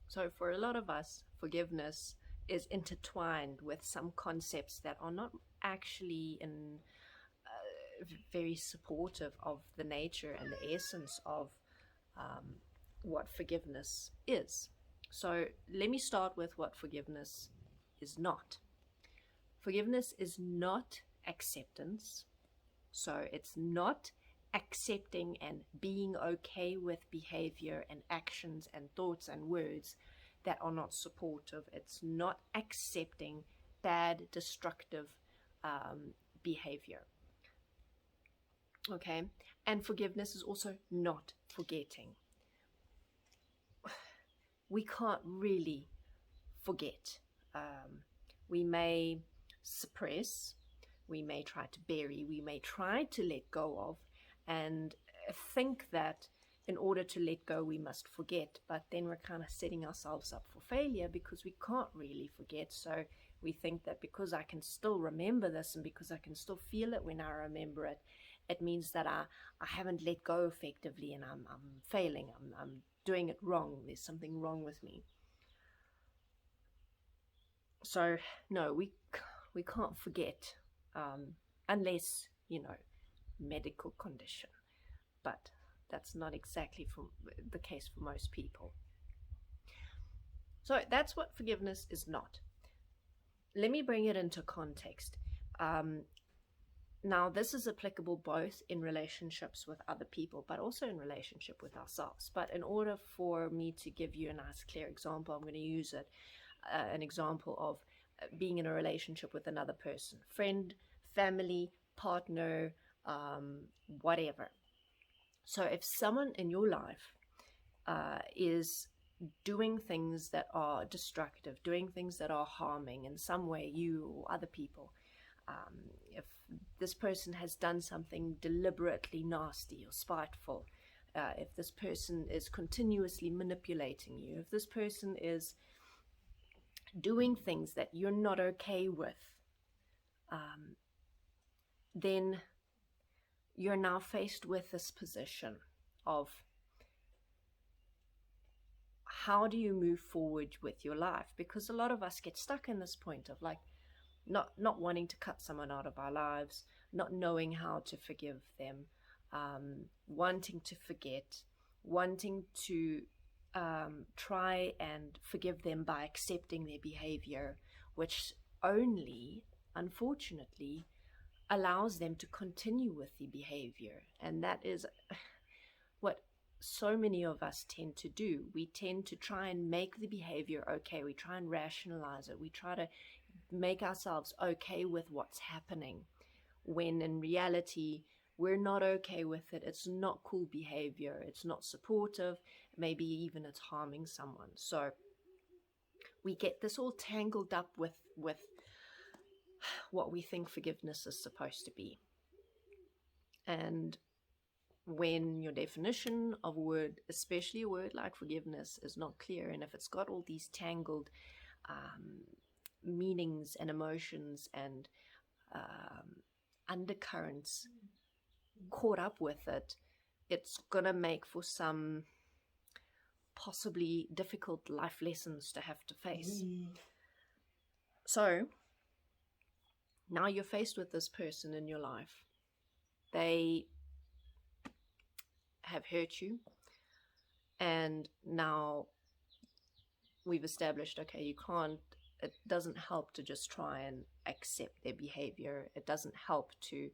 So for a lot of us, forgiveness is intertwined with some concepts that are not actually very supportive of the nature and the essence of what forgiveness is. So let me start with what forgiveness is not. Forgiveness is not acceptance. So it's not accepting and being okay with behavior and actions and thoughts and words that are not supportive. It's not accepting bad, destructive behavior. Okay, and forgiveness is also not forgetting. We can't really forget. We may suppress, we may try to bury, we may try to let go of, and think that in order to let go, we must forget. But then we're kind of setting ourselves up for failure because we can't really forget. So we think that because I can still remember this and because I can still feel it when I remember it, it means that I haven't let go effectively and I'm failing. I'm doing it wrong. There's something wrong with me. So no, we can't forget unless, medical condition. But that's not exactly the case for most people. So that's what forgiveness is not. Let me bring it into context. Now, this is applicable both in relationships with other people, but also in relationship with ourselves. But in order for me to give you a nice, clear example, I'm going to use an example of being in a relationship with another person, friend, family, partner, whatever. So if someone in your life is doing things that are destructive, doing things that are harming in some way, you or other people, if this person has done something deliberately nasty or spiteful, if this person is continuously manipulating you, if this person is doing things that you're not okay with, then you're now faced with this position of how do you move forward with your life? Because a lot of us get stuck in this point of like not wanting to cut someone out of our lives, not knowing how to forgive them, wanting to forget, wanting to try and forgive them by accepting their behavior, which only, unfortunately, allows them to continue with the behavior. And that is what so many of us tend to do. We tend to try and make the behavior okay. We try and rationalize it. We try to make ourselves okay with what's happening, when in reality, we're not okay with it. It's not cool behavior. It's not supportive. Maybe even it's harming someone. So we get this all tangled up with what we think forgiveness is supposed to be. And when your definition of a word, especially a word like forgiveness, is not clear, and if it's got all these tangled meanings and emotions and undercurrents caught up with it, it's gonna make for some possibly difficult life lessons to have to face. So now you're faced with this person in your life. They have hurt you, and now we've established, okay, it doesn't help to just try and accept their behavior. It doesn't help to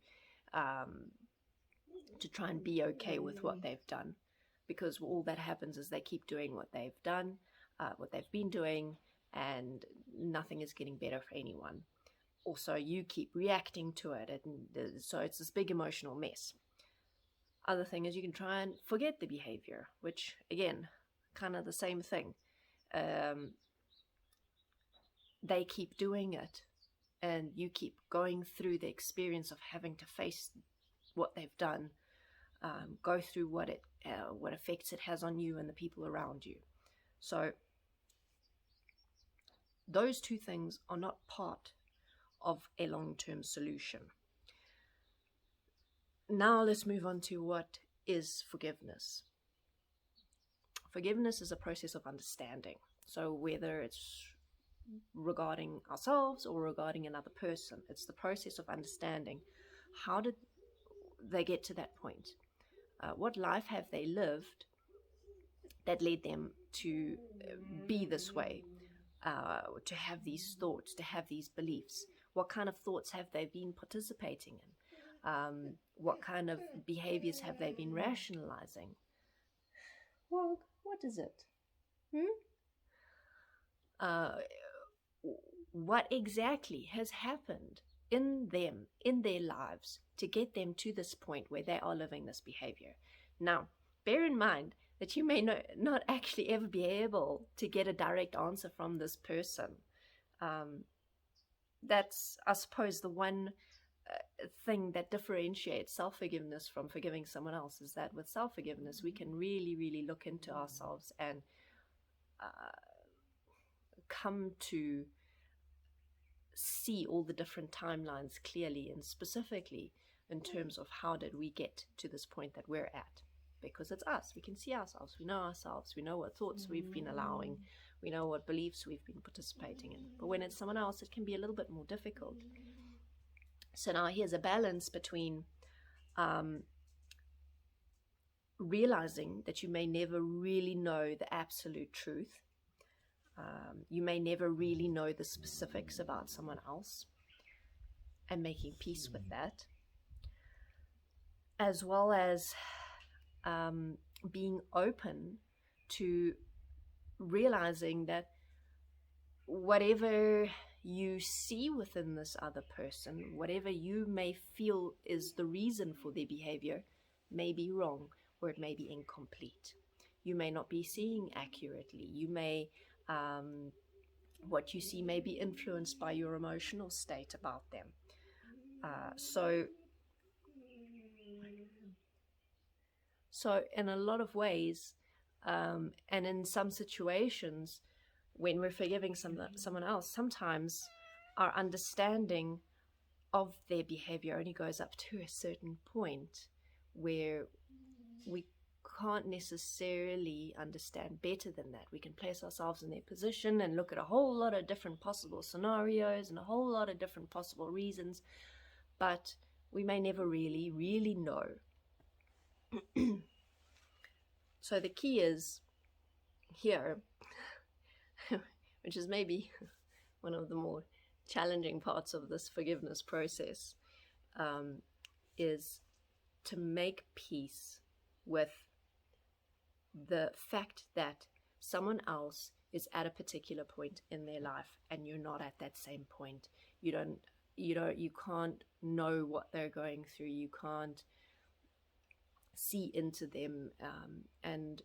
try and be okay with what they've done, because all that happens is they keep doing what they've done, what they've been doing, and nothing is getting better for anyone. Also, you keep reacting to it, and so it's this big emotional mess. Other thing is you can try and forget the behavior, which again, kind of the same thing. They keep doing it, and you keep going through the experience of having to face what they've done, go through what effects it has on you and the people around you. So those two things are not part of a long-term solution. Now let's move on to what is forgiveness. Forgiveness is a process of understanding. So whether it's regarding ourselves or regarding another person, it's the process of understanding how did they get to that point. What life have they lived that led them to be this way, to have these thoughts, to have these beliefs? What kind of thoughts have they been participating in? What kind of behaviors have they been rationalizing? Well, what is it? Uh, what exactly has happened in them, in their lives, to get them to this point where they are living this behavior? Now, bear in mind that you may not actually ever be able to get a direct answer from this person. That's, I suppose, the one thing that differentiates self-forgiveness from forgiving someone else, is that with self-forgiveness, we can really, really look into ourselves and come to see all the different timelines clearly and specifically in terms of how did we get to this point that we're at. Because it's us. We can see ourselves. We know ourselves. We know what thoughts we've been allowing. We know what beliefs we've been participating in. But when it's someone else, it can be a little bit more difficult. So now here's a balance between realizing that you may never really know the absolute truth. You may never really know the specifics about someone else, and making peace with that, as well as being open to realizing that whatever you see within this other person, whatever you may feel is the reason for their behavior, may be wrong, or it may be incomplete. You may not be seeing accurately. You may what you see may be influenced by your emotional state about them. So in a lot of ways, and in some situations, when we're forgiving someone else, sometimes our understanding of their behavior only goes up to a certain point where we can't necessarily understand better than that. We can place ourselves in their position and look at a whole lot of different possible scenarios and a whole lot of different possible reasons, but we may never really, really know. So the key is here, which is maybe one of the more challenging parts of this forgiveness process, is to make peace with the fact that someone else is at a particular point in their life and you're not at that same point. You can't know what they're going through. You can't see into them, and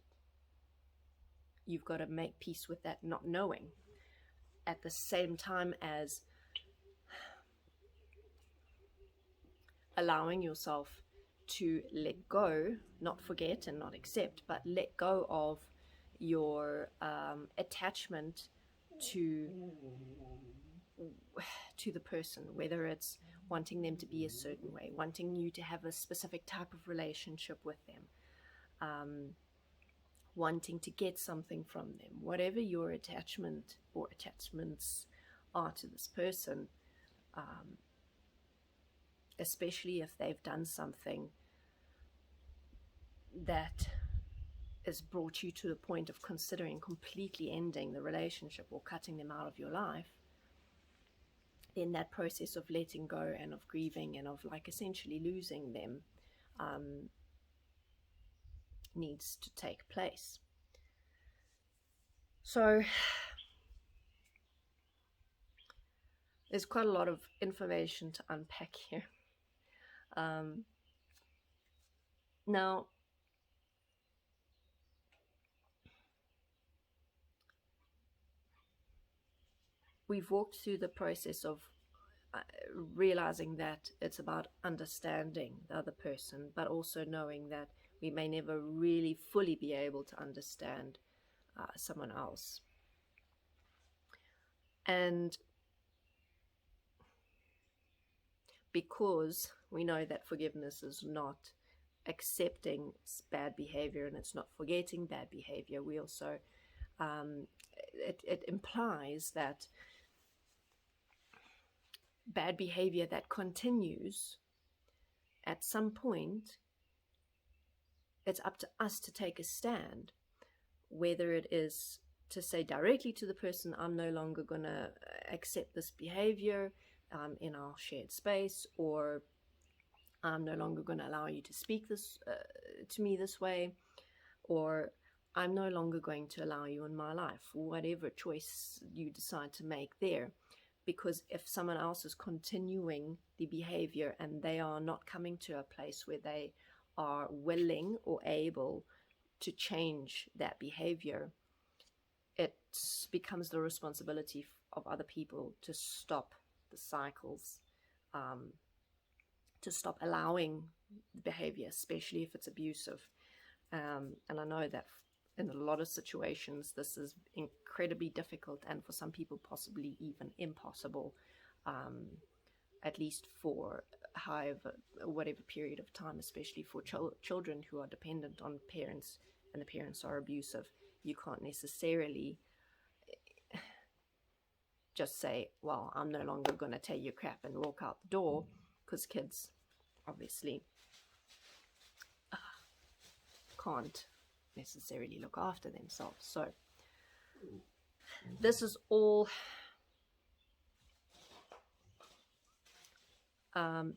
you've got to make peace with that not knowing, at the same time as allowing yourself to let go, not forget and not accept, but let go of your attachment to the person, whether it's wanting them to be a certain way, wanting you to have a specific type of relationship with them, wanting to get something from them, whatever your attachment or attachments are to this person, especially if they've done something that has brought you to the point of considering completely ending the relationship or cutting them out of your life, then that process of letting go and of grieving and of essentially losing them needs to take place. So there's quite a lot of information to unpack here. Now, we've walked through the process of realizing that it's about understanding the other person, but also knowing that we may never really fully be able to understand someone else. And because we know that forgiveness is not accepting bad behavior and it's not forgetting bad behavior, we also it implies that bad behavior that continues, at some point, it's up to us to take a stand, whether it is to say directly to the person, I'm no longer going to accept this behavior in our shared space, or I'm no longer going to allow you to speak this to me this way, or I'm no longer going to allow you in my life, whatever choice you decide to make there. Because if someone else is continuing the behavior and they are not coming to a place where they are willing or able to change that behavior, it becomes the responsibility of other people to stop the cycles, to stop allowing the behavior, especially if it's abusive. And I know that in a lot of situations, this is incredibly difficult, and for some people, possibly even impossible, at least for whatever period of time, especially for children who are dependent on parents and the parents are abusive. You can't necessarily just say, well, I'm no longer going to take your crap and walk out the door, because kids obviously can't necessarily look after themselves. So this is all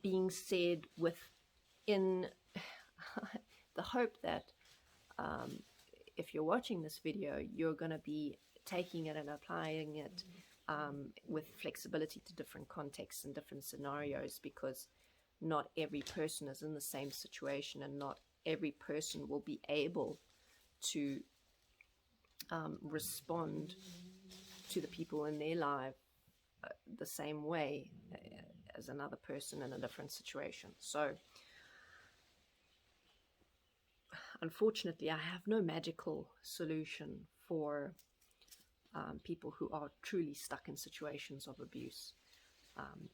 being said within the hope that if you're watching this video, you're going to be taking it and applying it with flexibility to different contexts and different scenarios, because not every person is in the same situation, and not every person will be able to respond to the people in their life the same way as another person in a different situation. So unfortunately, I have no magical solution for people who are truly stuck in situations of abuse.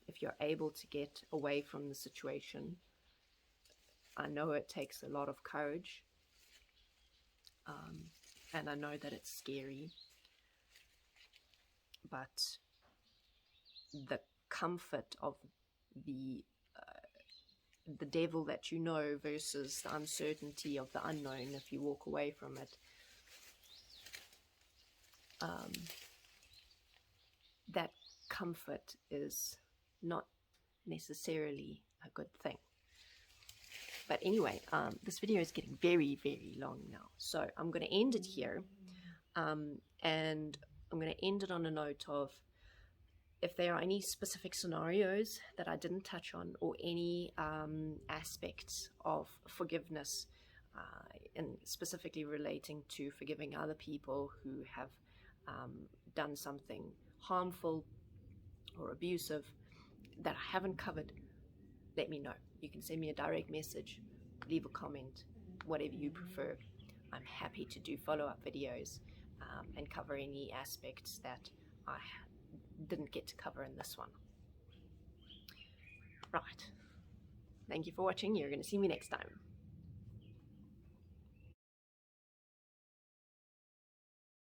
If you're able to get away from the situation, I know it takes a lot of courage, and I know that it's scary, but the comfort of the devil that you know versus the uncertainty of the unknown, if you walk away from it, that comfort is not necessarily a good thing. But anyway, this video is getting very, very long now, so I'm going to end it here, and I'm going to end it on a note of, if there are any specific scenarios that I didn't touch on, or any aspects of forgiveness, and specifically relating to forgiving other people who have done something harmful or abusive that I haven't covered, let me know. You can send me a direct message, leave a comment, whatever you prefer. I'm happy to do follow-up videos and cover any aspects that I didn't get to cover in this one. Right. Thank you for watching. You're going to see me next time.